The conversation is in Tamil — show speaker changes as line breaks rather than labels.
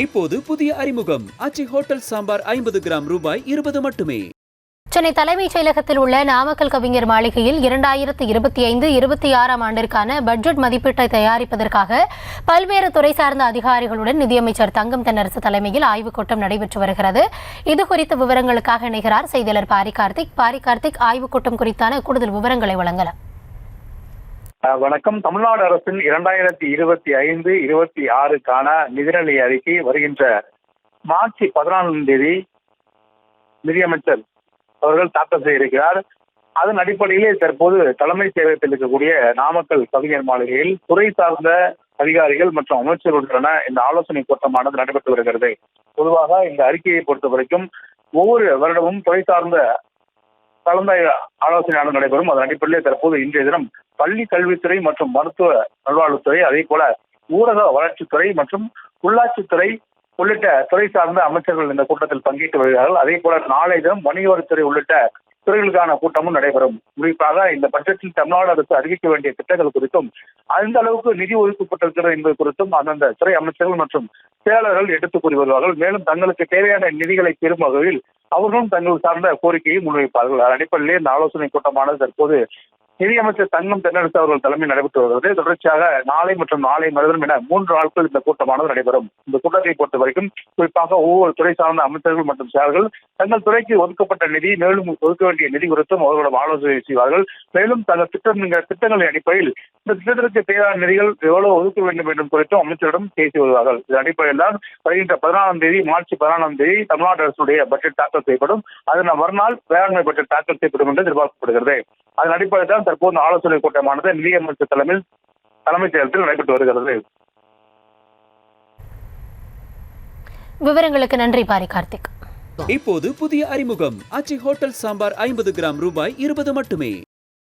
இப்போது புதிய அறிமுகம் ஆச்சி ஹோட்டல் சாம்பார் 50 கிராம் ரூபாய் 20 மட்டுமே.
சென்னை தலைமைச் செயலகத்தில் உள்ள நாமக்கல் கவிஞர் மாளிகையில் 2025-26 ஆண்டிற்கான பட்ஜெட் மதிப்பீட்டை தயாரிப்பதற்காக பல்வேறு துறை சார்ந்த அதிகாரிகளுடன் நிதியமைச்சர் தங்கம் தென்னரசு தலைமையில் ஆய்வுக் கூட்டம் நடைபெற்று வருகிறது. இதுகுறித்த விவரங்களுக்காக இணைகிறார் செய்தியாளர் பாரி கார்த்திக். ஆய்வுக் கூட்டம் குறித்தான கூடுதல் விவரங்களை வழங்கலாம்.
வணக்கம். தமிழ்நாடு அரசின் 2025-26க்கான நிதிநிலை அறிக்கை வருகின்ற மார்ச் 14ஆம் தேதி நிதியமைச்சர் அவர்கள் தாக்கல் செய்ய இருக்கிறார். அதன் அடிப்படையிலே தற்போது தலைமை செயலகத்தில் இருக்கக்கூடிய நாமக்கல் கவிஞர் மாளிகையில் துறை சார்ந்த அதிகாரிகள் மற்றும் அமைச்சர்களுடனான இந்த ஆலோசனை கூட்டமானது நடைபெற்று வருகிறது. பொதுவாக இந்த அறிக்கையை பொறுத்த வரைக்கும் ஒவ்வொரு வருடமும் துறை சார்ந்த கலந்த ஆலோசனையானது நடைபெறும். அதன் அடிப்படையில் தற்போது இன்றைய தினம் பள்ளி கல்வித்துறை மற்றும் மருத்துவ நல்வாழ்வுத்துறை, அதே போல ஊரக வளர்ச்சித்துறை மற்றும் உள்ளாட்சித்துறை உள்ளிட்ட துறை சார்ந்த அமைச்சர்கள் இந்த கூட்டத்தில் பங்கேற்று வருகிறார்கள். அதே போல நாளை தினம் வணிக வரித்துறை உள்ளிட்ட துறைகளுக்கான கூட்டமும் நடைபெறும். குறிப்பாக இந்த பட்ஜெட்டில் தமிழ்நாடு அரசு அறிவிக்க வேண்டிய திட்டங்கள் குறித்தும் அந்த அளவுக்கு நிதி ஒதுக்கப்பட்டிருக்கிறது என்பது குறித்தும் அந்தந்த துறை அமைச்சர்கள் மற்றும் செயலாளர்கள் எடுத்துக் கூறி வருவார்கள். மேலும் தங்களுக்கு தேவையான நிதிகளை பெறும் வகையில் அவர்களும் தங்கள் சார்ந்த கோரிக்கையை முன்வைப்பார்கள். அதன் அடிப்படையிலே இந்த ஆலோசனை கூட்டமானது தற்போது நிதியமைச்சர் தங்கம் தென்னரசு அவர்கள் தலைமையில் நடைபெற்று வருகிறது. தொடர்ச்சியாக நாளை மற்றும் நாளை மறுதினம் என 3 நாட்கள் இந்த கூட்டமானது நடைபெறும். இந்த கூட்டத்தை பொறுத்த வரைக்கும் குறிப்பாக ஒவ்வொரு துறை சார்ந்த அமைச்சர்கள் மற்றும் செயலர்கள் தங்கள் துறைக்கு ஒதுக்கப்பட்ட நிதி, மேலும் ஒதுக்க வேண்டிய நிதி குறித்தும் அவர்களிடம் ஆலோசனை செய்வார்கள். மேலும் தங்கள் திட்டங்களின் அடிப்படையில் இந்த திட்டத்திற்கு தேவையான நிதிகள் எவ்வளவு ஒதுக்க வேண்டும் என்றும் குறித்தும் அமைச்சரிடம் பேசி வருவார்கள். இதன் அடிப்படையில் தான் வருகின்ற 14ஆம் தேதி மார்ச் 14ஆம் தேதி தமிழ்நாடு அரசுடைய பட்ஜெட் தாக்கல் செய்யப்படும். அதன் மறுநாள் வேளாண்மை பட்ஜெட் தாக்கல் செய்யப்படும் என்று எதிர்பார்க்கப்படுகிறது. அதன் அடிப்படையில் தான் தற்போது ஆலோசனை கூட்டமானது நிதியமைச்சர் தலைமையில் தலைமைச் செயலகத்தில் நடைபெற்று வருகிறது.
விவரங்களுக்கு நன்றி பாரி கார்த்திக்.
இப்போது புதிய அறிமுகம் ஆச்சி ஹோட்டல் சாம்பார் 50 கிராம் ரூபாய் 20 மட்டுமே.